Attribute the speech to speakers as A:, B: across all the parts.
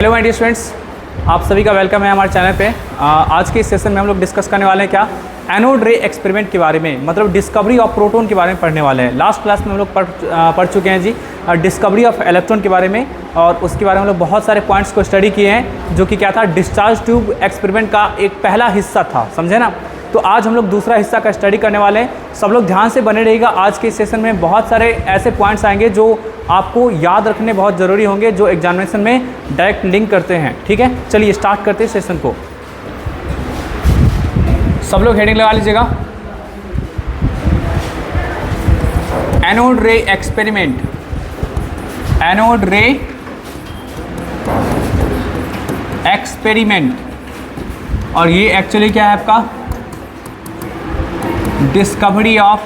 A: Hello my dear students, आप सभी का वेलकम है हमारे चैनल पे। आज के इस सेशन में हम लोग डिस्कस करने वाले हैं क्या, एनोड रे एक्सपेरिमेंट के बारे में, मतलब डिस्कवरी ऑफ प्रोटॉन के बारे में पढ़ने वाले हैं। लास्ट क्लास में हम लोग पढ़ चुके हैं जी डिस्कवरी ऑफ इलेक्ट्रॉन के बारे में, और उसके बारे में हम लोग बहुत सारे पॉइंट्स को स्टडी किए हैं, जो कि क्या था, डिस्चार्ज ट्यूब एक्सपेरिमेंट का एक पहला हिस्सा था, समझे ना। तो आज हम लोग दूसरा हिस्सा का स्टडी करने वाले हैं। सब लोग ध्यान से बने रहिएगा। आज के सेशन में बहुत सारे ऐसे पॉइंट्स आएंगे जो आपको याद रखने बहुत ज़रूरी होंगे, जो एग्जामिनेशन में डायरेक्ट लिंक करते हैं। ठीक है, चलिए स्टार्ट करते हैं सेशन को। सब लोग हेडिंग लगा लीजिएगा, एनोड रे एक्सपेरिमेंट। एनोड रे एक्सपेरिमेंट, और ये एक्चुअली क्या है आपका, डिस्कवरी ऑफ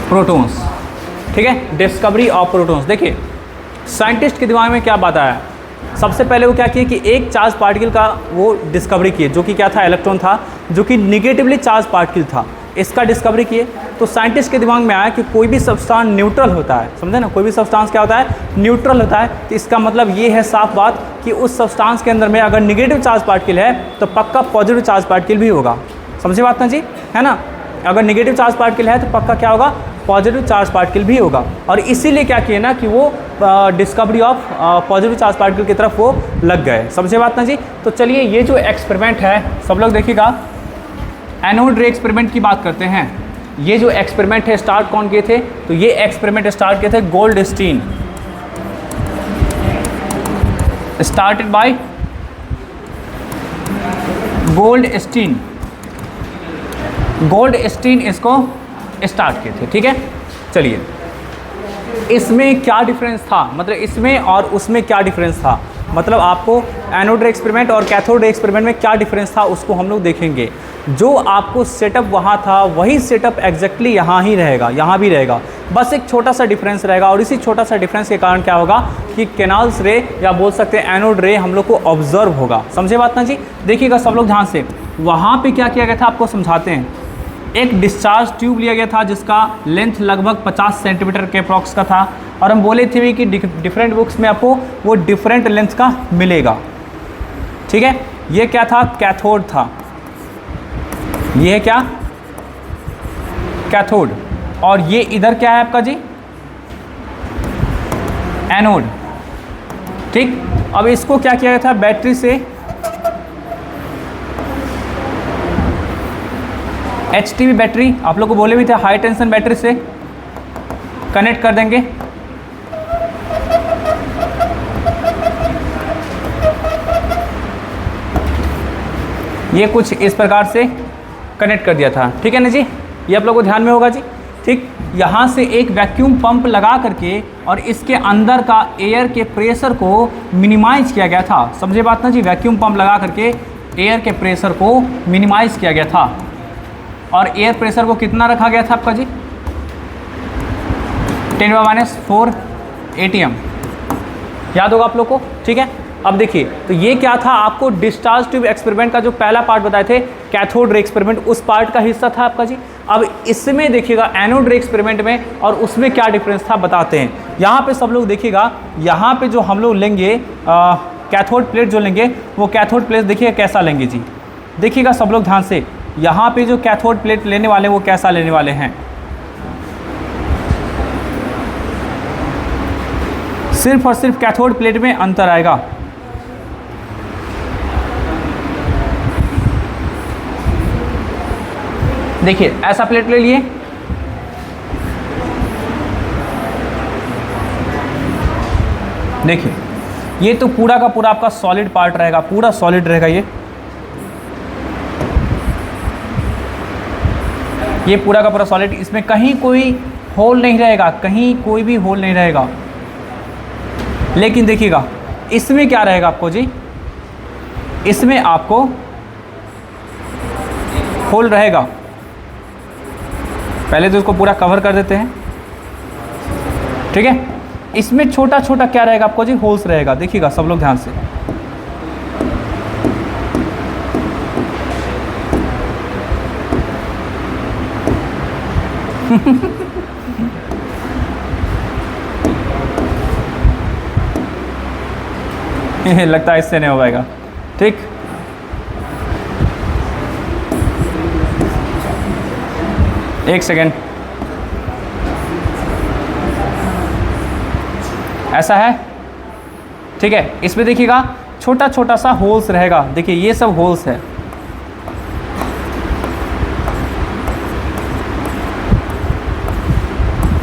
A: प्रोटॉन्स। ठीक है, डिस्कवरी ऑफ प्रोटॉन्स। देखिए साइंटिस्ट के दिमाग में क्या बात आया, सबसे पहले वो क्या किए कि एक चार्ज पार्टिकल का वो डिस्कवरी किए, जो कि क्या था, इलेक्ट्रॉन था, जो कि निगेटिवली चार्ज पार्टिकल था। इसका डिस्कवरी किए तो साइंटिस्ट के दिमाग में आया कि कोई भी सब्सटेंस न्यूट्रल होता है, समझे ना, कोई भी सब्सटेंस क्या होता है, न्यूट्रल होता है। तो इसका मतलब ये है साफ बात कि उस सब्सटेंस के अंदर में अगर निगेटिव चार्ज पार्टिकल है तो पक्का पॉजिटिव चार्ज पार्टिकल भी होगा। समझे बात ना जी, है ना। अगर निगेटिव चार्ज पार्टिकल है तो पक्का क्या होगा, पॉजिटिव चार्ज पार्टिकल भी होगा। और इसीलिए क्या किए ना कि वो discovery of positive charge particle की तरफ वो लग गए। समझे बात ना जी। तो चलिए ये जो एक्सपेरिमेंट है, सब लोग देखिएगा, एनोड रे एक्सपेरिमेंट की बात करते हैं। ये जो एक्सपेरिमेंट है स्टार्ट कौन किए थे, तो ये एक्सपेरिमेंट स्टार्ट किए थे Goldstein, started by Goldstein. Goldstein इसको स्टार्ट किए थे। ठीक है, चलिए इसमें क्या डिफरेंस था, मतलब इसमें और उसमें क्या डिफरेंस था, मतलब आपको एनोड रे एक्सपेरिमेंट और कैथोड रे एक्सपेरिमेंट में क्या डिफरेंस था उसको हम लोग देखेंगे। जो आपको सेटअप वहाँ था वही सेटअप एग्जैक्टली यहाँ ही रहेगा, यहाँ भी रहेगा, बस एक छोटा सा डिफरेंस रहेगा। और इसी छोटा सा डिफरेंस के कारण क्या होगा कि कैनाल्स रे या बोल सकते हैं एनोड रे हम लोग को ऑब्जर्व होगा। समझे बात ना जी। देखिएगा सब लोग ध्यान से, वहाँ पे क्या किया गया था आपको समझाते हैं। एक डिस्चार्ज ट्यूब लिया गया था जिसका लेंथ लगभग 50 सेंटीमीटर के अप्रॉक्स का था, और हम बोले थे भी कि डिफरेंट बुक्स में आपको वो डिफरेंट लेंथ का मिलेगा। ठीक है, ये क्या था, कैथोड था, ये है क्या, कैथोड, और ये इधर क्या है आपका जी, एनोड। ठीक, अब इसको क्या किया गया था, बैटरी से HTV बैटरी, आप लोग को बोले भी थे हाई टेंशन बैटरी से कनेक्ट कर देंगे। ये कुछ इस प्रकार से कनेक्ट कर दिया था। ठीक है ना जी, ये आप लोग को ध्यान में होगा जी। ठीक, यहाँ से एक वैक्यूम पंप लगा करके और इसके अंदर का एयर के प्रेशर को मिनिमाइज किया गया था। समझे बात ना जी, वैक्यूम पंप लगा करके एयर के प्रेशर को मिनिमाइज किया गया था। और एयर प्रेशर को कितना रखा गया था आपका जी, 10⁻⁴ ATM, याद होगा आप लोग को। ठीक है, अब देखिए तो ये क्या था, आपको डिस्चार्ज ट्यूब एक्सपेरिमेंट का जो पहला पार्ट बताए थे, कैथोड रे एक्सपेरिमेंट, उस पार्ट का हिस्सा था आपका जी। अब इसमें देखिएगा एनोड रे एक्सपेरिमेंट में और उसमें क्या डिफरेंस था बताते हैं। यहाँ पे सब लोग देखिएगा, यहाँ पे जो हम लोग लेंगे कैथोड प्लेट जो लेंगे, वो कैथोड प्लेट देखिए कैसा लेंगे जी। देखिएगा सब लोग ध्यान से, यहाँ पे जो कैथोड प्लेट लेने वाले वो कैसा लेने वाले हैं, सिर्फ और सिर्फ कैथोड प्लेट में अंतर आएगा। देखिए ऐसा प्लेट ले लिए, देखिए ये तो पूरा का पूरा आपका सॉलिड पार्ट रहेगा, पूरा सॉलिड रहेगा ये पूरा का पूरा सॉलिड, इसमें कहीं कोई होल नहीं रहेगा, कहीं कोई भी होल नहीं रहेगा। लेकिन देखिएगा इसमें क्या रहेगा आपको जी, इसमें आपको होल रहेगा। पहले तो इसको पूरा कवर कर देते हैं। ठीक है, इसमें छोटा छोटा क्या रहेगा आपको जी, होल्स रहेगा। देखिएगा सब लोग ध्यान से, लगता है इससे नहीं हो पाएगा। ठीक, एक सेकेंड, ऐसा है। ठीक है, इसमें देखिएगा छोटा छोटा सा होल्स रहेगा। देखिए ये सब होल्स है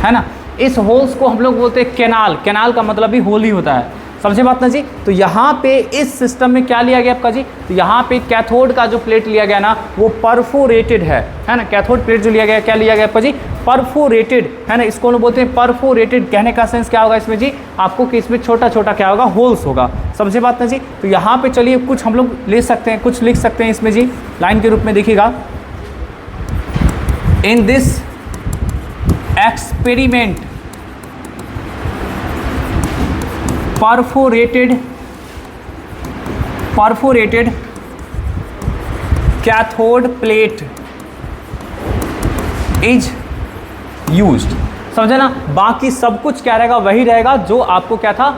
A: ना। इस होल्स को हम लोग बोलते हैं कैनाल। कैनाल का मतलब भी होल ही होता है, समझे बात ना जी। तो यहाँ पे इस सिस्टम में क्या लिया गया आपका जी, तो यहाँ पे कैथोड का जो प्लेट लिया गया ना वो परफोरेटेड है ना। कैथोड प्लेट जो लिया गया, क्या लिया गया आपका जी, परफोरेटेड है ना। इसको लोग बोलते हैं परफोरेटेड। कहने का सेंस क्या होगा इसमें जी आपको, कि इसमें छोटा छोटा क्या होगा, होल्स होगा, समझे बात ना जी। तो यहाँ पे चलिए कुछ हम लोग ले सकते हैं, कुछ लिख सकते हैं इसमें जी लाइन के रूप में। देखिएगा, in this experiment perforated cathode plate is used। समझे ना, बाकी सब कुछ क्या रहेगा, वही रहेगा जो आपको क्या था,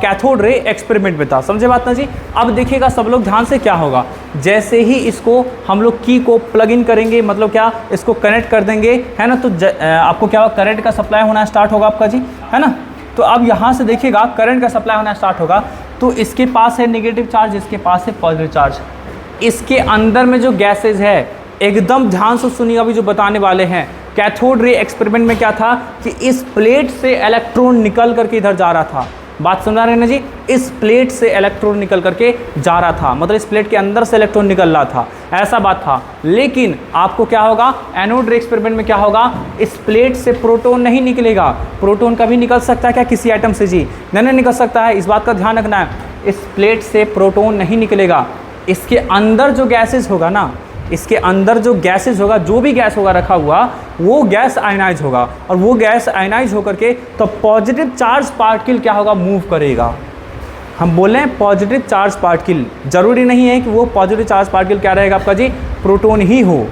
A: कैथोड रे एक्सपेरिमेंट में था, समझे बात ना जी। अब देखिएगा सब लोग ध्यान से, क्या होगा, जैसे ही इसको हम लोग की को प्लग इन करेंगे, मतलब क्या, इसको कनेक्ट कर देंगे है ना, तो आपको क्या होगा, करंट का सप्लाई होना स्टार्ट होगा आपका जी, है ना। तो अब यहाँ से देखिएगा करंट का सप्लाई होना स्टार्ट होगा, तो इसके पास है नेगेटिव चार्ज, इसके पास है पॉजिटिव चार्ज। इसके अंदर में जो गैसेज है, एकदम ध्यान से सुनिएगा अभी जो बताने वाले हैं। कैथोड रे एक्सपेरिमेंट में क्या था कि इस प्लेट से इलेक्ट्रॉन निकल करके इधर जा रहा था। बात सुन रहे हैं ना जी, इस प्लेट से इलेक्ट्रॉन निकल करके जा रहा था, मतलब इस प्लेट के अंदर से इलेक्ट्रॉन निकल रहा था, ऐसा बात था। लेकिन आपको क्या होगा, एनोड रे एक्सपेरिमेंट में क्या होगा, इस प्लेट से प्रोटॉन नहीं निकलेगा। प्रोटॉन कभी निकल सकता है क्या किसी एटम से जी, नहीं निकल सकता है, इस बात का ध्यान रखना है। इस प्लेट से प्रोटॉन नहीं निकलेगा। इसके अंदर जो गैसेज होगा ना, इसके अंदर जो गैसेज होगा, जो भी गैस होगा रखा हुआ, वो गैस आयनाइज होगा, और वो गैस आयनाइज होकर के तो पॉजिटिव चार्ज पार्टिकल क्या होगा, मूव करेगा। हम बोले हैं पॉजिटिव चार्ज पार्टिकल, जरूरी नहीं है कि वो पॉजिटिव चार्ज पार्टिकल क्या रहेगा आपका जी, प्रोटॉन ही हो,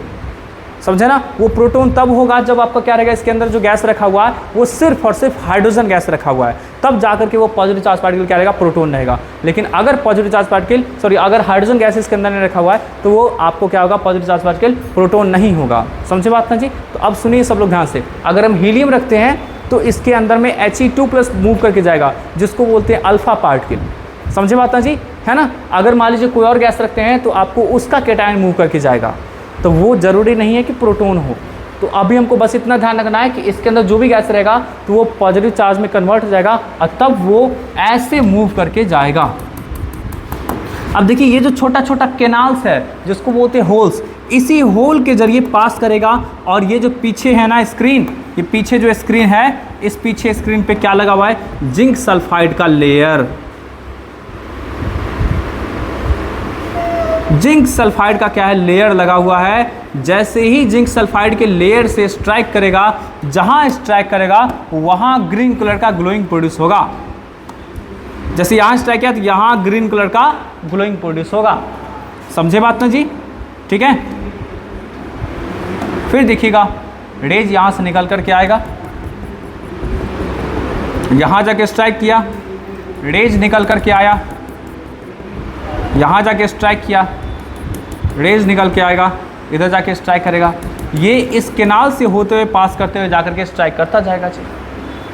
A: समझे ना। वो प्रोटॉन तब होगा जब आपका क्या रहेगा, इसके अंदर जो गैस रखा हुआ है वो सिर्फ और सिर्फ हाइड्रोजन गैस रखा हुआ है, तब जाकर के वो पॉजिटिव चार्ज पार्टिकल क्या रहेगा, प्रोटॉन रहेगा। लेकिन अगर पॉजिटिव चार्ज पार्टिकल अगर हाइड्रोजन गैस इसके अंदर नहीं रखा हुआ है, तो वो आपको क्या होगा, पॉजिटिव चार्ज पार्टिकल प्रोटॉन नहीं होगा, समझे बात ना जी। तो अब सुनिए सब लोग ध्यान से, अगर हम हीलियम रखते हैं तो इसके अंदर में He2+ मूव करके जाएगा, जिसको बोलते हैं अल्फा पार्टिकल, समझे बात ना जी, है ना। अगर मान लीजिए कोई और गैस रखते हैं तो आपको उसका कैटायन मूव करके जाएगा, तो वो ज़रूरी नहीं है कि प्रोटॉन हो। तो अभी हमको बस इतना ध्यान रखना है कि इसके अंदर जो भी गैस रहेगा तो वो पॉजिटिव चार्ज में कन्वर्ट हो जाएगा, और तब वो ऐसे मूव करके जाएगा। अब देखिए ये जो छोटा छोटा कैनाल्स है, जिसको बोलते हैं होल्स, इसी होल के जरिए पास करेगा। और ये जो पीछे है ना स्क्रीन, ये पीछे जो स्क्रीन है, इस पीछे स्क्रीन पे क्या लगा हुआ है, जिंक सल्फाइड का लेयर। जिंक सल्फाइड का क्या है, लेयर लगा हुआ है। जैसे ही जिंक सल्फाइड के लेयर से स्ट्राइक करेगा, जहां स्ट्राइक करेगा वहां ग्रीन कलर का ग्लोइंग प्रोड्यूस होगा। जैसे यहां स्ट्राइक किया तो यहां ग्रीन कलर का ग्लोइंग प्रोड्यूस होगा, समझे बात ना जी, ठीक है। फिर देखिएगा रेज यहां से निकल कर के आएगा, यहां जाके स्ट्राइक किया, रेज निकल कर के आया, यहाँ जाके स्ट्राइक किया, रेज निकल के आएगा, इधर जाके स्ट्राइक करेगा। ये इस कैनाल से होते हुए पास करते हुए जाकर के स्ट्राइक करता जाएगा जी,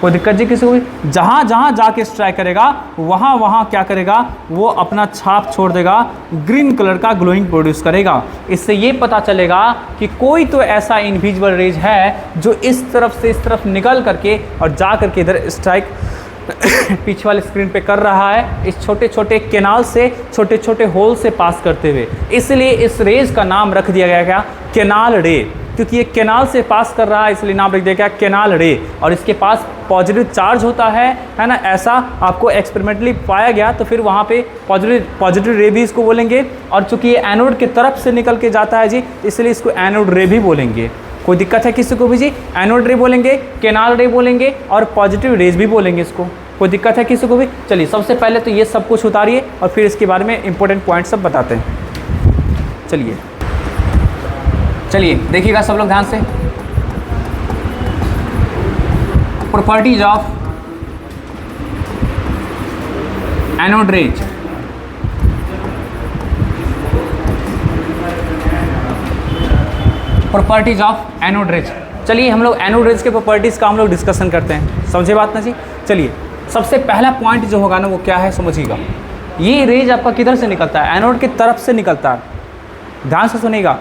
A: कोई दिक्कत जी किसी को भी। जहाँ जहाँ जाके स्ट्राइक करेगा वहाँ वहाँ क्या करेगा, वो अपना छाप छोड़ देगा, ग्रीन कलर का ग्लोइंग प्रोड्यूस करेगा। इससे ये पता चलेगा कि कोई तो ऐसा इनविजिबल रेज है जो इस तरफ से इस तरफ निकल करके और जा करके इधर स्ट्राइक पीछे वाले स्क्रीन पे कर रहा है, इस छोटे छोटे कैनाल से, छोटे छोटे होल से पास करते हुए। इसलिए इस रेज का नाम रख दिया गया क्या, कैनाल रे, क्योंकि ये कैनाल से पास कर रहा है, इसलिए नाम रख दिया गया कैनाल रे। और इसके पास पॉजिटिव चार्ज होता है ना, ऐसा आपको एक्सपेरिमेंटली पाया गया। तो फिर वहाँ पे पॉजिटिव रे भी इसको बोलेंगे। और चूंकि ये एनोड की तरफ से निकल के जाता है जी, इसलिए इसको एनोड रे भी बोलेंगे। कोई दिक्कत है किसी को भी जी, एनोड रे बोलेंगे, कैनाल रे बोलेंगे, और पॉजिटिव रेज भी बोलेंगे इसको। कोई दिक्कत है किसी को भी। चलिए सबसे पहले तो ये सब कुछ उतारिए और फिर इसके बारे में इंपॉर्टेंट पॉइंट सब बताते हैं। चलिए देखिएगा सब लोग ध्यान से, properties of anode rays. Properties of anode rays. चलिए हम लोग एनोड रेज के प्रॉपर्टीज़ का हम लोग डिस्कशन करते हैं, समझे बात ना जी। चलिए सबसे पहला पॉइंट जो होगा ना वो क्या है समझिएगा, ये रेज आपका किधर से निकलता है, एनोड की तरफ से निकलता है, ध्यान से सुनिएगा।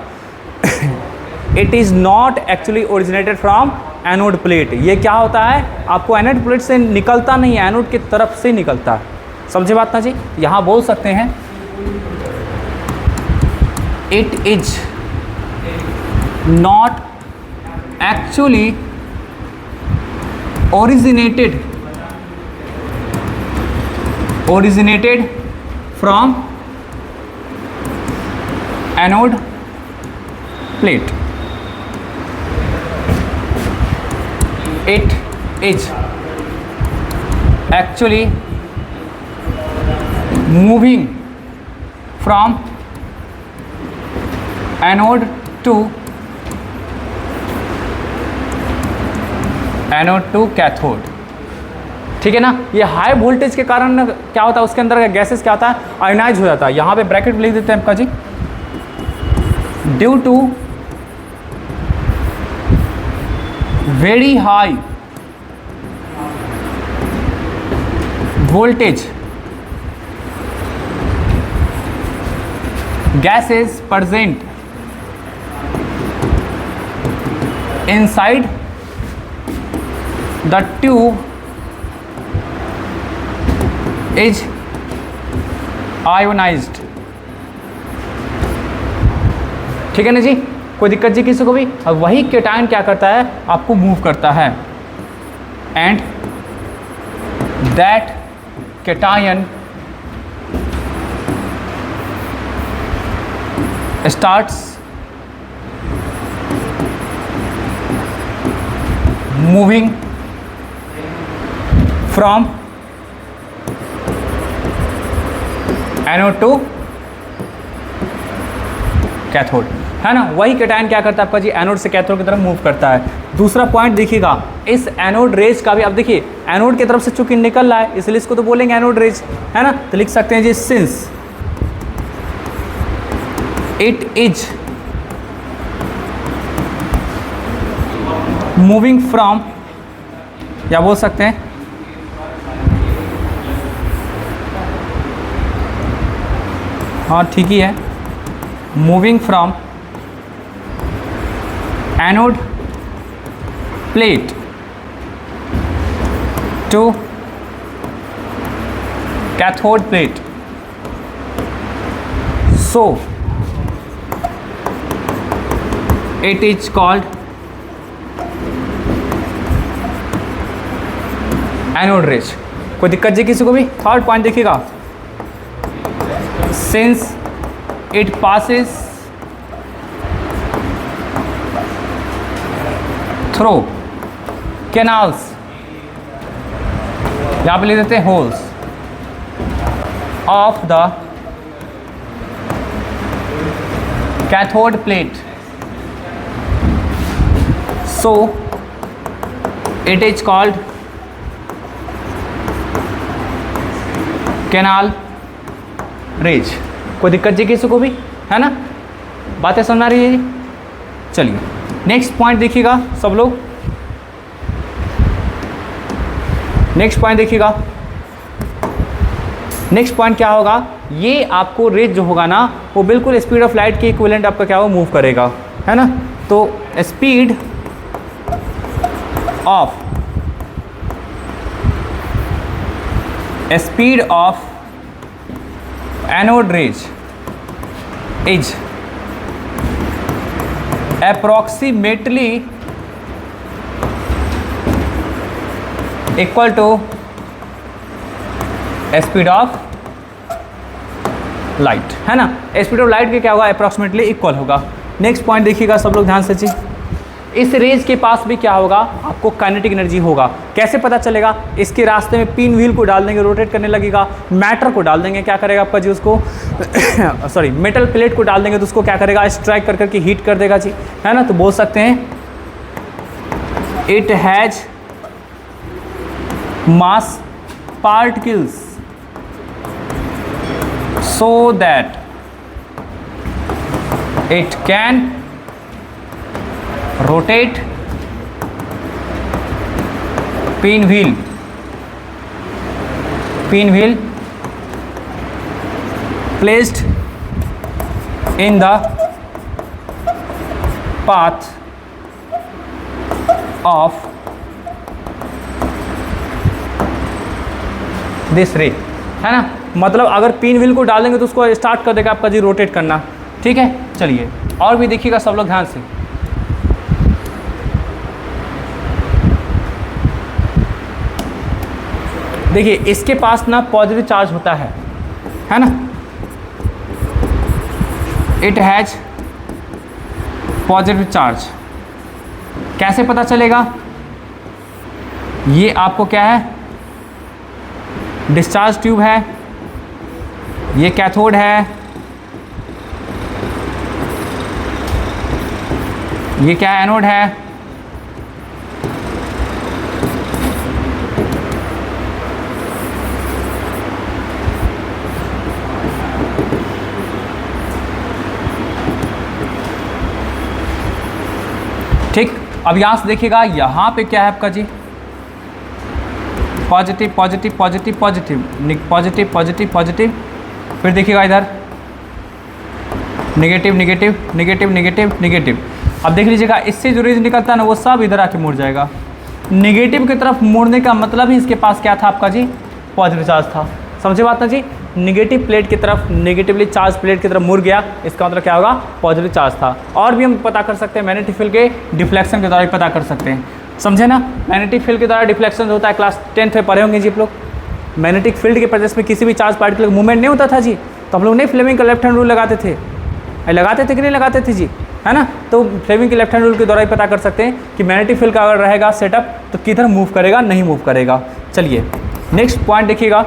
A: It is not actually originated from anode plate. ये क्या होता है, आपको एनोड प्लेट से निकलता नहीं है, एनोड की तरफ से निकलता है, समझे बात ना जी। यहाँ बोल सकते हैं it is not actually originated from anode plate. It is actually moving from anode to cathode. ठीक है ना। ये हाई वोल्टेज के कारण क्या होता है, उसके अंदर का गैसेस क्या होता है, आयोनाइज हो जाता है। यहाँ पे ब्रैकेट लिख देते हैं आपका जी, due to very high voltage gases present inside the tube is ionized। ठीक है ना जी, कोई दिक्कत जी किसी को भी। अब वही केटायन क्या करता है, आपको मूव करता है, and that cation starts moving from anode to cathode, है ना। वही केटायन क्या करता है आपका जी, एनोड से कैथोड की तरफ मूव करता है। दूसरा पॉइंट देखिएगा, इस एनोड रेज का भी, अब देखिए एनोड की तरफ से चूंकि निकल रहा है इसलिए इसको तो बोलेंगे एनोड रेज, है ना। तो लिख सकते हैं जी, since it is moving from, या बोल सकते हैं हाँ ठीक ही है, moving from anode plate to cathode plate, so it is called anode rays. कोई दिक्कत जी किसी को भी। थर्ड पॉइंट देखिएगा, since it passes through canals, यहां पे लिख देते हैं holes of the cathode plate, so it is called canal rays. कोई दिक्कत जी किसी को भी, है ना, बातें समझ आ रही है जी। चलिए नेक्स्ट पॉइंट देखिएगा सब लोग, नेक्स्ट पॉइंट देखिएगा। नेक्स्ट पॉइंट क्या होगा, ये आपको रेज जो होगा ना वो बिल्कुल स्पीड ऑफ लाइट के इक्विवेलेंट आपका क्या हो, मूव करेगा, है ना। तो speed of anode rays is approximately equal to speed of light, है ना। स्पीड ऑफ लाइट के क्या होगा, अप्रॉक्सीमेटली इक्वल होगा। नेक्स्ट पॉइंट देखिएगा सब लोग ध्यान से जी, इस रेज के पास भी क्या होगा, आपको काइनेटिक एनर्जी होगा। कैसे पता चलेगा, इसके रास्ते में पिन व्हील को डाल देंगे, रोटेट करने लगेगा, मैटर को डाल देंगे, क्या करेगा आपका जी उसको सॉरी मेटल प्लेट को डाल देंगे तो उसको क्या करेगा, स्ट्राइक कर करके हीट कर देगा जी, है ना। तो बोल सकते हैं it has mass particles so that it can rotate pin wheel placed in the path of this ray, है ना। मतलब अगर पिन व्हील को डालेंगे तो उसको स्टार्ट कर देगा आपका जी रोटेट करना, ठीक है। चलिए और भी देखिएगा सब लोग ध्यान से। देखिए इसके पास ना पॉजिटिव चार्ज होता है ना। It has positive charge. कैसे पता चलेगा? ये आपको क्या है, डिस्चार्ज ट्यूब है, ये कैथोड है, ये क्या एनोड है, ठीक। अब यहाँ से देखिएगा यहाँ पे क्या है आपका जी, positive positive positive positive positive positive positive, फिर देखिएगा इधर negative negative negative negative negative. अब देख लीजिएगा इससे जो रेज निकलता है ना वो सब इधर आके मुड़ जाएगा। नेगेटिव की तरफ मुड़ने का मतलब ही इसके पास क्या था आपका जी, पॉजिटिव चार्ज था। समझे बात ना जी, नेगेटिव प्लेट की तरफ, नेगेटिवली चार्ज प्लेट की तरफ मुड़ गया, इसका मतलब क्या होगा, पॉजिटिव चार्ज था। और भी हम पता कर सकते हैं मैग्नेटिक फील्ड के डिफ्लेक्शन के द्वारा भी पता कर सकते हैं, समझे ना। मैग्नेटिक फील्ड के द्वारा डिफ्लेक्शन होता है, क्लास 10th में पढ़े होंगे जी आप लोग। मैग्नेटिक फील्ड के प्रेजेंस में किसी भी चार्ज पार्टिकल का मूवमेंट नहीं होता था जी, तो हम लोग नहीं फ्लेमिंग का लेफ्ट हैंड रूल लगाते थे कि नहीं लगाते थे जी, है ना। तो फ्लेमिंग के लेफ्ट हैंड रूल के द्वारा ही पता कर सकते हैं कि मैग्नेटिक फील्ड का अगर रहेगा सेटअप तो किधर मूव करेगा, नहीं मूव करेगा। चलिए नेक्स्ट पॉइंट देखिएगा।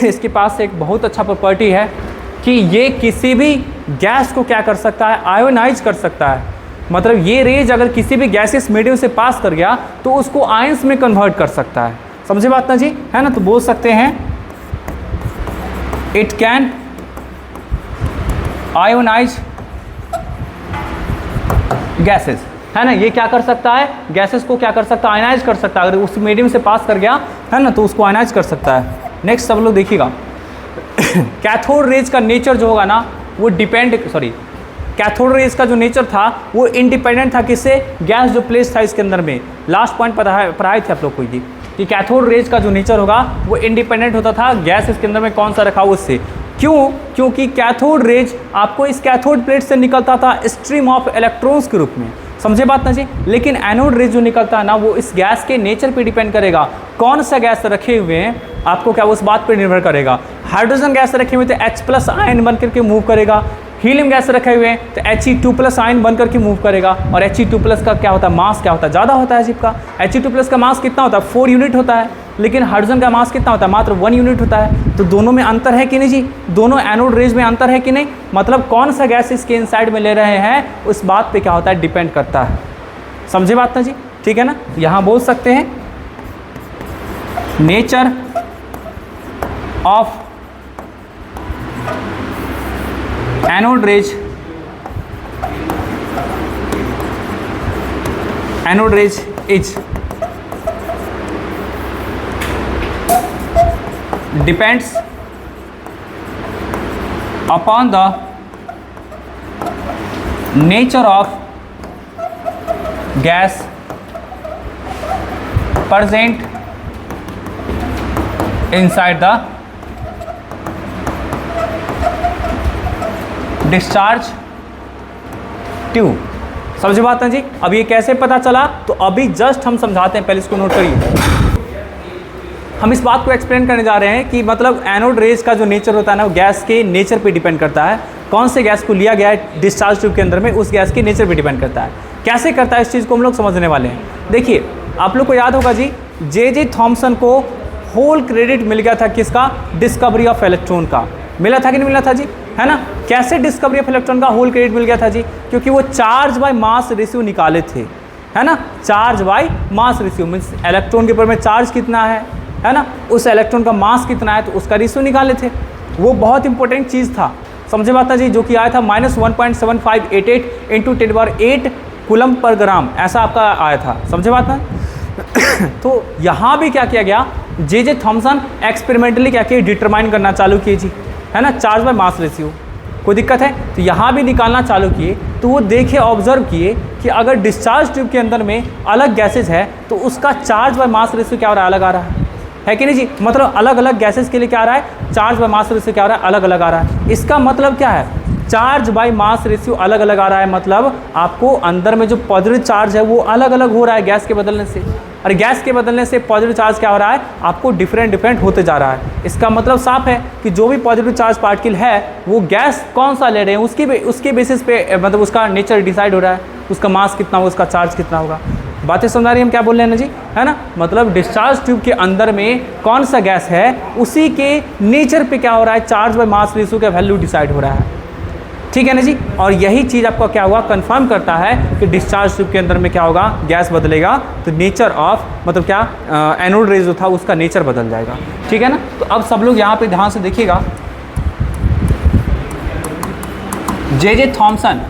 A: इसके पास एक बहुत अच्छा प्रॉपर्टी है कि ये किसी भी गैस को क्या कर सकता है, आयोनाइज कर सकता है। मतलब ये रेज अगर किसी भी गैसियस मीडियम से पास कर गया तो उसको आयंस में कन्वर्ट कर सकता है। समझे बात ना जी, है ना। तो बोल सकते हैं इट कैन आयोनाइज गैसेस, है ना। ये क्या कर सकता है, गैसेस को क्या कर सकता है, आयनाइज कर सकता है। अगर उस मीडियम से पास कर गया है ना तो उसको आयनाइज कर सकता है। नेक्स्ट सब लोग देखिएगा कैथोड रेज का नेचर जो होगा ना वो कैथोड रेज का जो नेचर था वो इंडिपेंडेंट था किससे, गैस जो प्लेस था इसके अंदर में। लास्ट पॉइंट पढ़ाए थे आप लोग को जी कि कैथोड रेज का जो नेचर होगा वो इंडिपेंडेंट होता था गैस इसके अंदर में कौन सा रखा हो उससे। क्यों? क्योंकि कैथोड रेज आपको इस कैथोड प्लेट से निकलता था स्ट्रीम ऑफ इलेक्ट्रॉन्स के रूप में। समझे बात ना जी। लेकिन एनोड रेज जो निकलता है ना वो इस गैस के नेचर पे डिपेंड करेगा, कौन सा गैस रखे हुए हैं आपको क्या उस बात पे निर्भर करेगा। हाइड्रोजन गैस रखे हुए तो H+ आयन बन करके मूव करेगा, हीलियम गैस रखे हुए हैं तो He2+ आयन बन करके मूव करेगा। और He2+ का क्या होता है, मास क्या होता है, ज़्यादा होता है जिप का। He2+ का मास कितना होता है, 4 यूनिट होता है, लेकिन हाइड्रोजन का मास कितना होता है, मात्र 1 यूनिट होता है। तो दोनों में अंतर है कि नहीं जी, दोनों एनोड रेज में अंतर है कि नहीं। मतलब कौन सा गैस इसके इनसाइड में ले रहे हैं उस बात पे क्या होता है, डिपेंड करता है। समझे बात ना जी, ठीक है ना। यहाँ बोल सकते हैं nature of anode rays is depends upon the nature of gas present inside the discharge tube। समझे बात ना जी। अब ये कैसे पता चला, तो अभी जस्ट हम समझाते हैं, पहले इसको नोट करिए। हम इस बात को एक्सप्लेन करने जा रहे हैं कि मतलब एनोड रेज का जो नेचर होता है ना वो गैस के नेचर पे डिपेंड करता है। कौन से गैस को लिया गया है डिस्चार्ज ट्यूब के अंदर में उस गैस के नेचर पे डिपेंड करता है। कैसे करता है इस चीज़ को हम लोग समझने वाले हैं। देखिए आप लोग को याद होगा जी J.J. थॉमसन को होल क्रेडिट मिल गया था किसका, डिस्कवरी ऑफ इलेक्ट्रॉन का। मिला था कि नहीं मिला था जी, है ना। कैसे डिस्कवरी ऑफ इलेक्ट्रॉन का होल क्रेडिट मिल गया था जी, क्योंकि वो चार्ज बाय मास रेशियो निकाले थे, है ना। Charge by mass ratio means electron के ऊपर में चार्ज कितना है ना, उस इलेक्ट्रॉन का मास कितना है तो उसका रेशियो निकाले थे। वो बहुत इंपॉर्टेंट चीज़ था। समझे बात ना जी, जो कि आया था -1.7588 × 10⁸ कूलम पर ग्राम, ऐसा आपका आया था, समझे बात ना। तो यहाँ भी क्या किया गया, जे थॉमसन एक्सपेरिमेंटली क्या किया, डिटरमाइन करना चालू किए जी, है ना, चार्ज बाय मास रेशियो। कोई दिक्कत है तो यहाँ भी निकालना चालू किए, तो वो देखे, ऑब्जर्व किए कि अगर डिस्चार्ज ट्यूब के अंदर में अलग गैसेज है तो उसका चार्ज बाय मास रेशियो क्या हो रहा है, अलग आ रहा है कि नहीं जी। मतलब अलग अलग गैसेज के लिए क्या आ रहा है, चार्ज बाय मास रेशियो क्या आ रहा है, अलग अलग आ रहा है। इसका मतलब क्या है, चार्ज बाय मास रेशियो अलग अलग आ रहा है, मतलब आपको अंदर में जो पॉजिटिव चार्ज है वो अलग अलग हो रहा है गैस के बदलने से, और गैस के बदलने से पॉजिटिव चार्ज क्या हो रहा है, आपको डिफरेंट होते जा रहा है। इसका मतलब साफ है कि जो भी पॉजिटिव चार्ज पार्टिकल है वो गैस कौन सा ले रहे हैं उसके बेसिस पे, मतलब उसका नेचर डिसाइड हो रहा है, उसका मास कितना होगा, उसका चार्ज कितना होगा। बातें समझ आ रही है हम क्या बोल रहे हैं ना जी, है ना। मतलब डिस्चार्ज ट्यूब के अंदर में कौन सा गैस है उसी के नेचर पे क्या हो रहा है, चार्ज बाय मास रेशियो का वैल्यू डिसाइड हो रहा है, ठीक है ना जी। और यही चीज़ आपका क्या हुआ, कंफर्म करता है कि डिस्चार्ज ट्यूब के अंदर में क्या होगा, गैस बदलेगा तो नेचर ऑफ, मतलब क्या, एनोड रेज जो था उसका नेचर बदल जाएगा, ठीक है ना। तो अब सब लोग यहाँ पे ध्यान से देखिएगा, J Thomson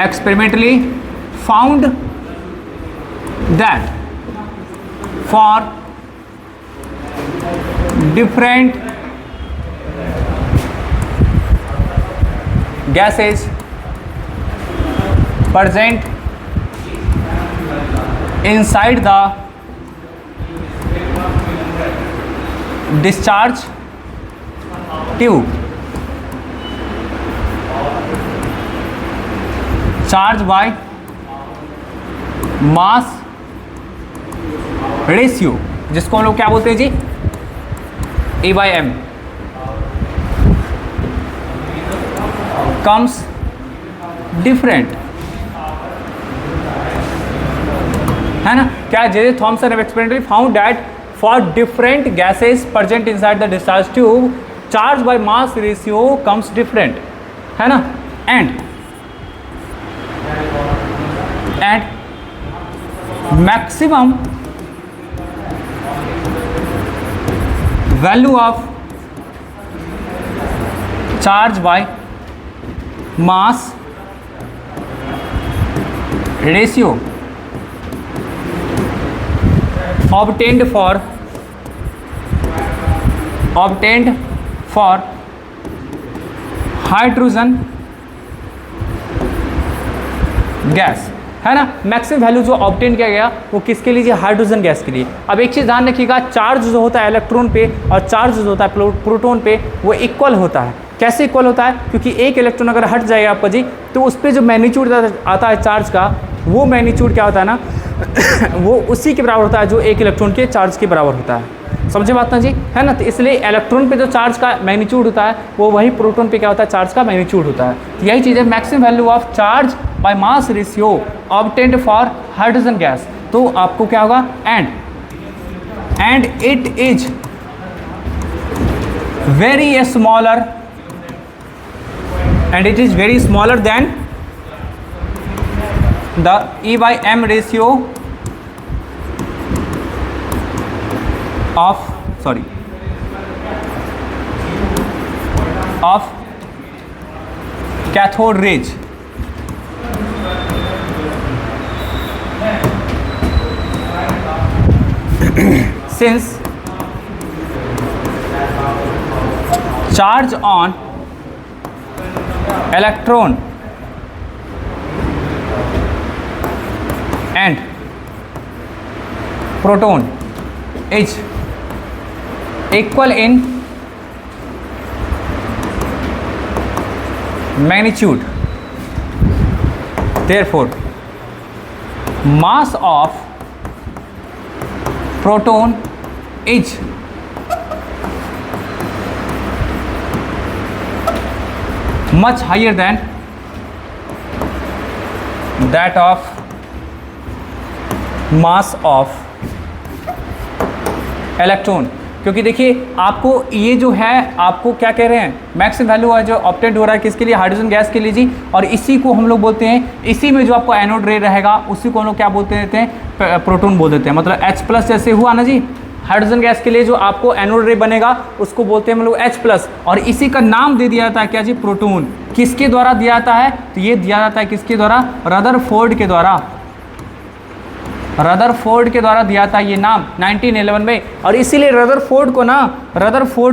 A: experimentally found that for different gases present inside the discharge tube, charge by mass ratio, जिसको हम लोग क्या बोलते हैं जी, E/m, कम्स डिफरेंट, है ना। क्या, J Thomson experimentally found that for different gases present inside the discharge tube charge by mass ratio comes different, है ना। And maximum value of charge by mass ratio obtained for hydrogen gas, है ना। Maximum value जो obtain किया गया वो किसके लिए, हाइड्रोजन गैस के लिए। अब एक चीज़ ध्यान रखिएगा, चार्ज जो होता है इलेक्ट्रॉन पे और चार्ज जो होता है प्रोटॉन पे वो इक्वल होता है। कैसे इक्वल होता है, क्योंकि एक इलेक्ट्रॉन अगर हट जाएगा आपका जी तो उस पर जो मैग्नीट्यूड आता है चार्ज का, वो मैग्नीट्यूड क्या होता है ना वो उसी के बराबर होता है जो एक इलेक्ट्रॉन के चार्ज के बराबर होता है, समझे बात ना जी, है ना। तो इसलिए इलेक्ट्रॉन पे जो चार्ज का मैग्नीट्यूड होता है वो वही प्रोटॉन पे क्या होता है, चार्ज का मैग्नीट्यूड होता है। तो यही चीज़ है, maximum value of charge by mass ratio obtained for hydrogen gas. तो आपको क्या होगा, and it is very smaller, and it is very smaller than the E/m ratio of cathode rays since charge on electron and proton is equal in magnitude, therefore mass of proton is much higher than that of mass of electron. क्योंकि देखिए आपको ये जो है, आपको क्या कह रहे हैं, मैक्सिमम वैल्यू है जो ऑब्टेन हो रहा है किसके लिए, हाइड्रोजन गैस के लिए जी। और इसी को हम लोग बोलते हैं, इसी में जो आपको एनोड रे रहेगा उसी को हम लोग क्या बोलते देते हैं, प्रोटॉन बोल देते हैं। मतलब H+ जैसे हुआ ना जी, हाइड्रोजन गैस के लिए जो आपको एनोड रे बनेगा उसको बोलते हैं हम लोग H+, और इसी का नाम दे दिया जाता है क्या जी, प्रोटॉन। किसके द्वारा दिया जाता है, तो ये दिया जाता है किसके द्वारा, रदरफोर्ड के द्वारा। रदरफोर्ड के द्वारा दिया था ये नाम 1911 में, और इसीलिए रदरफोर्ड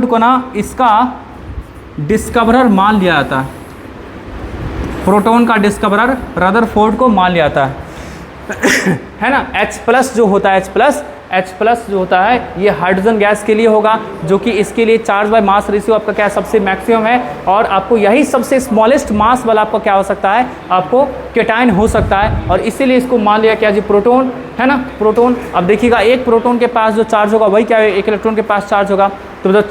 A: को ना इसका डिस्कवरर मान लिया जाता है। प्रोटॉन का डिस्कवरर रदरफोर्ड को मान लिया जाता है ना। H+ जो होता है, H+ जो होता है ये हाइड्रोजन गैस के लिए होगा, जो कि इसके लिए चार्ज बाय मास रेशियो आपका क्या सबसे मैक्सिमम है, और आपको यही सबसे स्मॉलेस्ट मास वाला आपका क्या हो सकता है, आपको केटायन हो सकता है, और इसीलिए इसको मान लिया क्या जी, प्रोटॉन, है ना, प्रोटॉन। अब देखिएगा एक प्रोटॉन के पास जो चार्ज होगा वही क्या है, एक इलेक्ट्रॉन के पास चार्ज होगा। तो जब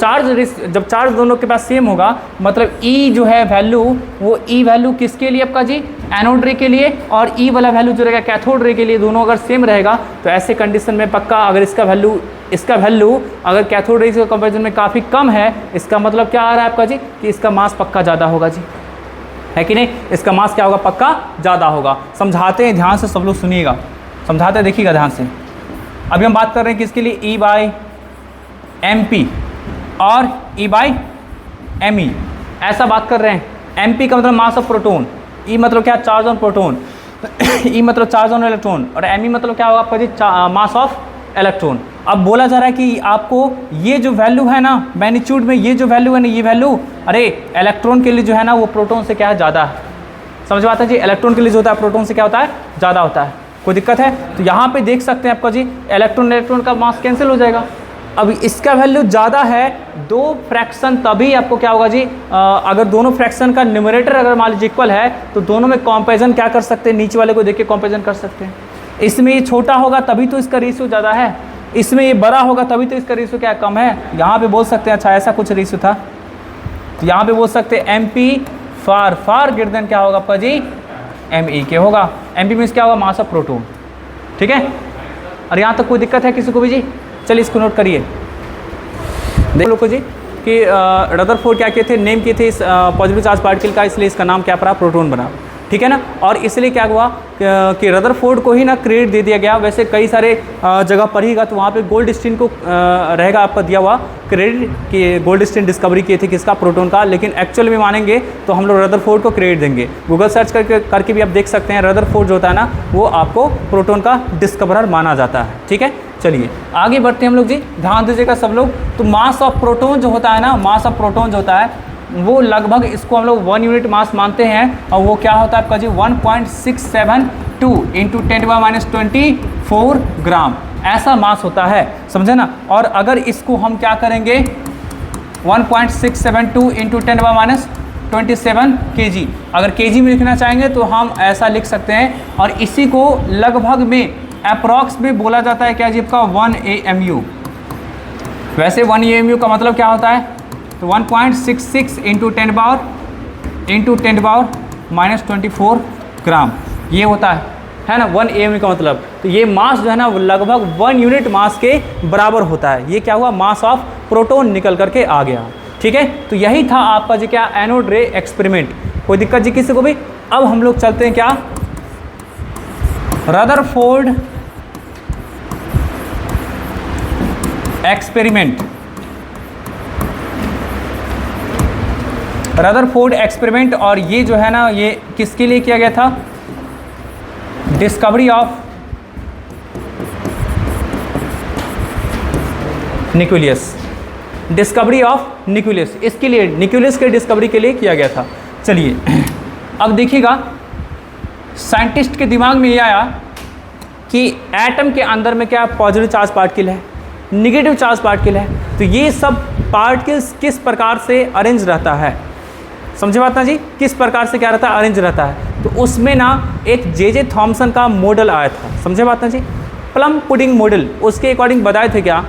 A: चार्ज दोनों के पास सेम होगा, मतलब E जो है वैल्यू, वो E वैल्यू किसके लिए आपका जी, एनोड रे के लिए, और E वाला वैल्यू जो रहेगा कैथोड रे के लिए, दोनों अगर सेम रहेगा तो ऐसे कंडीशन में पक्का, अगर इसका वैल्यू अगर कैथोड रे के कंपेरिजन में काफ़ी कम है, इसका मतलब क्या आ रहा है आपका जी, कि इसका मास पक्का ज़्यादा होगा जी, है कि नहीं, इसका मास क्या होगा, पक्का ज़्यादा होगा। समझाते हैं, ध्यान से सब लोग सुनिएगा, समझाते हैं, देखिएगा ध्यान से। अभी हम बात कर रहे हैं किसके लिए, E/mp और E/me, ऐसा बात कर रहे हैं। mp का मतलब मास ऑफ प्रोटॉन, E मतलब क्या, चार्ज ऑन प्रोटॉन, E मतलब चार्ज ऑन इलेक्ट्रॉन, और me मतलब क्या होगा आपका जी, मास ऑफ इलेक्ट्रॉन। अब बोला जा रहा है कि आपको ये जो वैल्यू है ना, मैग्नीट्यूड में ये जो वैल्यू है ना, ये वैल्यू, अरे इलेक्ट्रॉन के लिए जो है ना वो प्रोटॉन से क्या है, ज़्यादा है। समझ में आता है जी, इलेक्ट्रॉन के लिए जो होता है प्रोटॉन से क्या होता है, ज़्यादा होता है। कोई दिक्कत है, तो यहाँ पे देख सकते हैं आपका जी, इलेक्ट्रॉन का मास कैंसिल हो जाएगा। अब इसका वैल्यू ज़्यादा है, दो फ्रैक्शन, तभी आपको क्या होगा जी, अगर दोनों फ्रैक्शन का न्यूमरेटर अगर मान लीजिए इक्वल है, तो दोनों में कंपैरिजन क्या कर सकते हैं, नीचे वाले को देख के कंपैरिजन कर सकते हैं। इसमें ये छोटा होगा तभी तो इसका रेशियो ज़्यादा है, इसमें ये बड़ा होगा तभी तो इसका रेशियो क्या कम है। यहाँ पे बोल सकते हैं, अच्छा ऐसा कुछ रेशियो था, तो यहाँ पे बोल सकते हैं MP फार ग्रेटर देन क्या होगा आपका जी, ME के होगा। MP मीन्स क्या होगा, मास ऑफ प्रोटॉन, ठीक है। और यहाँ तक कोई दिक्कत है किसी को भी जी, चलिए इसको नोट करिए, देख लो को जी कि रदरफोर्ड क्या किए थे, नेम किए थे इस पॉजिटिव चार्ज पार्टिकल का, इसलिए इसका नाम क्या पड़ा, प्रोटॉन बना, ठीक है ना। और इसलिए क्या हुआ कि रदरफोर्ड को ही ना क्रेडिट दे दिया गया। वैसे कई सारे जगह पढ़िएगा तो वहाँ पे गोल्डस्टीन को रहेगा आपका दिया हुआ क्रेडिट कि गोल्डस्टीन डिस्कवरी किए थे किसका, प्रोटॉन का, लेकिन एक्चुअल में मानेंगे तो हम लोग रदरफोर्ड को क्रेडिट देंगे। गूगल सर्च करके भी आप देख सकते हैं, रदरफोर्ड जो होता है ना वो आपको प्रोटॉन का डिस्कवरर माना जाता है, ठीक है। चलिए आगे बढ़ते हैं हम लोग जी, ध्यान दीजिएगा सब लोग। तो मास ऑफ प्रोटॉन जो होता है ना, मास ऑफ प्रोटॉन जो होता है वो लगभग, इसको हम लोग 1 यूनिट मास मानते हैं, और वो क्या होता है आपका जी, 1.672 इंटू 10⁻24 ग्राम, ऐसा मास होता है, समझे ना। और अगर इसको हम क्या करेंगे, 1.672 इंटू 10⁻27 kg, अगर kg में लिखना चाहेंगे तो हम ऐसा लिख सकते हैं। और इसी को लगभग में अप्रॉक्स में बोला जाता है क्या जी, आपका 1 AMU। वैसे 1 AMU का मतलब क्या होता है, तो 1.66 इंटू 10⁻24 ग्राम ये होता है ना, 1 AMU का मतलब। तो ये मास जो है ना वो लगभग 1 यूनिट मास के बराबर होता है। ये क्या हुआ, मास ऑफ प्रोटॉन निकल करके आ गया, ठीक है। तो यही था आपका जी क्या, एनोड रे एक्सपेरिमेंट। कोई दिक्कत जी किसी को भी। अब हम लोग चलते हैं क्या, रदरफोर्ड एक्सपेरिमेंट। रदरफोर्ड एक्सपेरिमेंट, और ये जो है ना ये किसके लिए किया गया था, discovery of nucleus, discovery of nucleus, इसके लिए न्यूक्लियस के डिस्कवरी के लिए किया गया था। चलिए अब देखिएगा, साइंटिस्ट के दिमाग में ये आया कि एटम के अंदर में क्या पॉजिटिव चार्ज पार्टिकल है, निगेटिव चार्ज पार्टिकल है, तो ये सब पार्टिकल्स किस प्रकार से अरेंज रहता है, समझे बात ना जी, किस प्रकार से क्या रहता है, अरेंज रहता है। तो उसमें ना एक J.J. थॉमसन का मॉडल आया था, समझे बात ना जी, प्लम पुडिंग मॉडल। उसके अकॉर्डिंग बताए थे क्या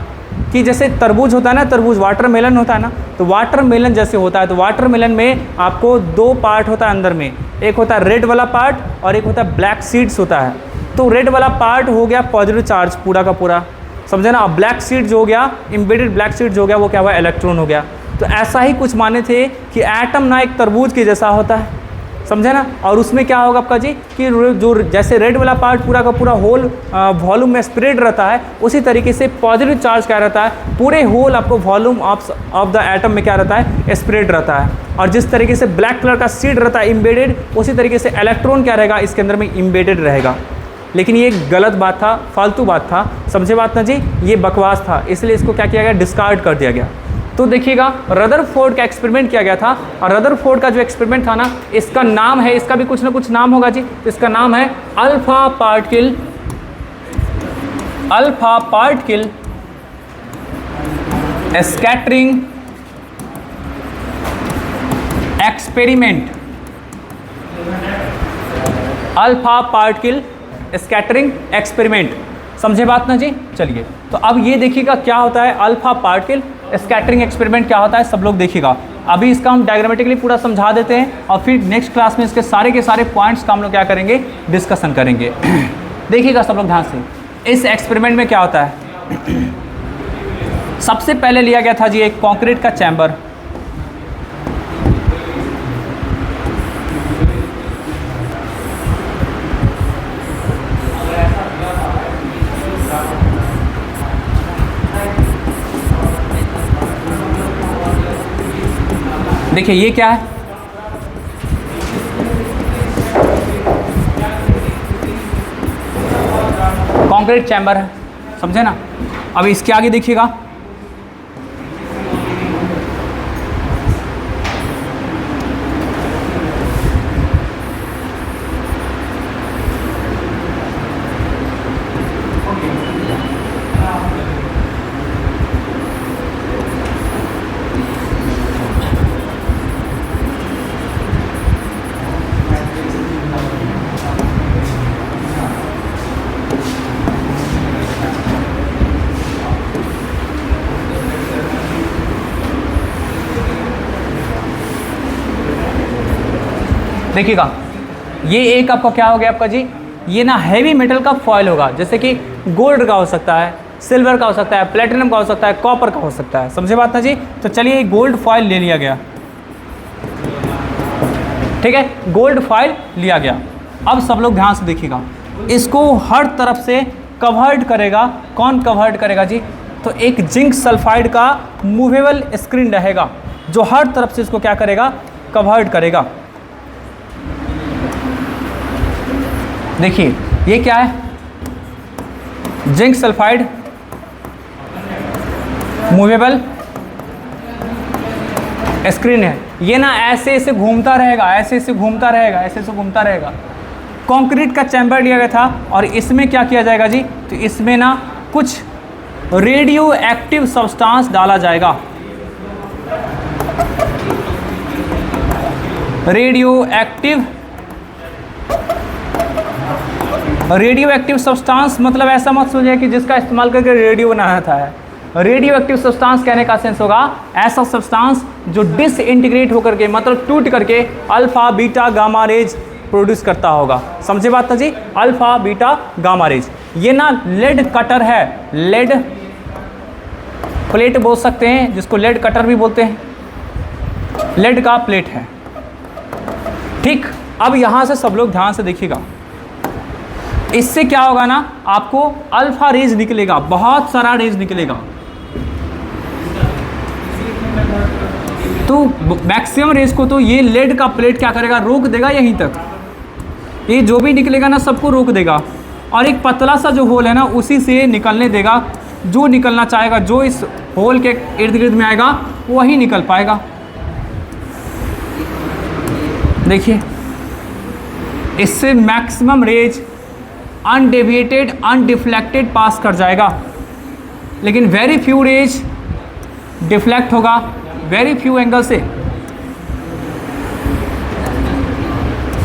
A: कि जैसे तरबूज होता है ना, तरबूज वाटरमेलन होता है ना, तो वाटरमेलन जैसे होता है, तो वाटरमेलन में आपको 2 पार्ट होता है अंदर में, एक होता है रेड वाला पार्ट और एक होता है ब्लैक सीड्स होता है। तो रेड वाला पार्ट हो गया पॉजिटिव चार्ज पूरा का पूरा, समझे ना। ब्लैक सीड जो हो गया, एम्बेडेड ब्लैक सीड जो हो गया, वो क्या हुआ, इलेक्ट्रॉन हो गया। तो ऐसा ही कुछ माने थे कि एटम ना एक तरबूज के जैसा होता है, समझे ना। और उसमें क्या होगा आपका जी कि जो जैसे रेड वाला पार्ट पूरा का पूरा होल वॉल्यूम में स्प्रेड रहता है, उसी तरीके से पॉजिटिव चार्ज क्या रहता है, पूरे होल आपको वॉल्यूम ऑफ द एटम में क्या रहता है, स्प्रेड रहता है। और जिस तरीके से ब्लैक कलर का सीड रहता है इम्बेडेड, उसी तरीके से इलेक्ट्रॉन क्या रहेगा, इसके अंदर में इम्बेडेड रहेगा। लेकिन ये गलत बात था, फालतू बात था, समझे बात ना जी, ये बकवास था, इसलिए इसको क्या किया गया, डिस्कार्ड कर दिया गया। तो देखिएगा रदरफोर्ड का एक्सपेरिमेंट किया गया था, और रदरफोर्ड का जो एक्सपेरिमेंट था ना, इसका नाम है, इसका भी कुछ ना कुछ नाम होगा जी, तो इसका नाम है alpha particle scattering experiment. Alpha particle scattering experiment, समझे बात ना जी। चलिए तो अब ये देखिएगा क्या होता है अल्फा पार्टिकल स्कैटरिंग एक्सपेरिमेंट क्या होता है, सब लोग देखिएगा। अभी इसका हम डायग्रामेटिकली पूरा समझा देते हैं, और फिर नेक्स्ट क्लास में इसके सारे के सारे पॉइंट्स का हम लोग क्या करेंगे, डिस्कशन करेंगे। देखिएगा सब लोग ध्यान से, इस एक्सपेरिमेंट में क्या होता है। सबसे पहले लिया गया था जी एक कंक्रीट का चैम्बर, देखिए ये क्या है, कंक्रीट चैम्बर है, समझे ना। अब इसके आगे देखिएगा, देखिएगा ये एक आपका क्या हो गया आपका जी, ये ना हैवी मेटल का फॉयल होगा, जैसे कि गोल्ड का हो सकता है, सिल्वर का हो सकता है, प्लेटिनम का हो सकता है, कॉपर का हो सकता है, समझे बात ना जी। तो चलिए गोल्ड फॉयल ले लिया गया, ठीक है, गोल्ड फॉयल लिया गया। अब सब लोग ध्यान से देखिएगा, इसको हर तरफ से कवर्ड करेगा, कौन कवर्ड करेगा जी, तो एक जिंक सल्फाइड का मूवेबल स्क्रीन रहेगा, जो हर तरफ से इसको क्या करेगा, कवर्ड करेगा। देखिए ये क्या है, जिंक सल्फाइड मूवेबल स्क्रीन है। ये ना ऐसे ऐसे घूमता रहेगा, ऐसे ऐसे घूमता रहेगा, ऐसे ऐसे घूमता रहेगा। कंक्रीट का चैम्बर लिया गया था, और इसमें क्या किया जाएगा जी, तो इसमें ना कुछ रेडियो एक्टिव सब्सटेंस डाला जाएगा, रेडियो एक्टिव सब्सटेंस मतलब ऐसा मत सोचिए कि जिसका इस्तेमाल करके रेडियो बनाना था है। रेडियो एक्टिव सब्सटेंस कहने का सेंस होगा ऐसा सब्सटेंस जो डिसइंटीग्रेट होकर के मतलब टूट करके alpha beta gamma rays produce करता होगा, समझे बात ना जी। अल्फा बीटा गामा रेज, ये ना लेड कटर है, लेड प्लेट बोल सकते हैं, जिसको लेड कटर भी बोलते हैं, लेड का प्लेट है, ठीक। अब यहाँ से सब लोग ध्यान से देखिएगा, इससे क्या होगा ना, आपको अल्फा रेज निकलेगा, बहुत सारा रेज निकलेगा। तो मैक्सिमम रेज को तो ये लेड का प्लेट क्या करेगा, रोक देगा यहीं तक, ये जो भी निकलेगा ना सबको रोक देगा, और एक पतला सा जो होल है ना उसी से निकलने देगा, जो निकलना चाहेगा, जो इस होल के इर्द गिर्द में आएगा वही निकल पाएगा। देखिए इससे मैक्सिमम रेज अनडेविएटेड अनडिफ्लेक्टेड पास कर जाएगा, लेकिन वेरी फ्यू रेज डिफ्लेक्ट होगा, वेरी फ्यू एंगल से,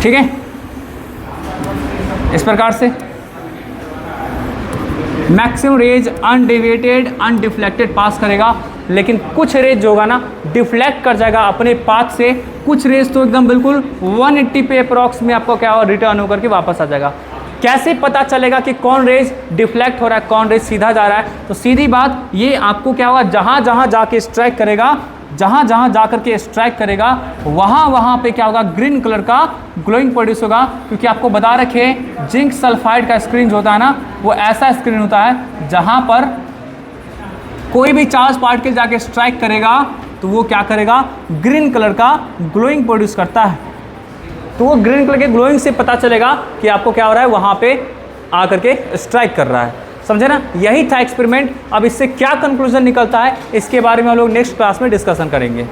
A: ठीक है। इस प्रकार से मैक्सिमम रेज अनडेविएटेड अनडिफ्लेक्टेड पास करेगा, लेकिन कुछ रेज जो होगा ना डिफ्लेक्ट कर जाएगा अपने पाथ से, कुछ रेज तो एकदम बिल्कुल 180 पे अप्रॉक्स में आपको क्या होगा, रिटर्न होकर के वापस आ जाएगा। कैसे पता चलेगा कि कौन रेज डिफ्लेक्ट हो रहा है, कौन रेज सीधा जा रहा है, तो सीधी बात ये आपको क्या होगा, जहाँ जहाँ जाके स्ट्राइक करेगा जहाँ जहाँ जा करके स्ट्राइक करेगा वहाँ वहाँ पे क्या होगा, ग्रीन कलर का ग्लोइंग प्रोड्यूस होगा। क्योंकि आपको बता रखे जिंक सल्फाइड का स्क्रीन जो होता है ना, वो ऐसा स्क्रीन होता है जहाँ पर कोई भी चार्ज पार्टिकल जाके स्ट्राइक करेगा तो वो क्या करेगा, ग्रीन कलर का ग्लोइंग प्रोड्यूस करता है। तो वो ग्रीन कलर के ग्लोइंग से पता चलेगा कि आपको क्या हो रहा है, वहाँ पे आकर के स्ट्राइक कर रहा है। समझे ना, यही था एक्सपेरिमेंट। अब इससे क्या कंक्लूजन निकलता है इसके बारे में हम लोग नेक्स्ट क्लास में डिस्कशन करेंगे।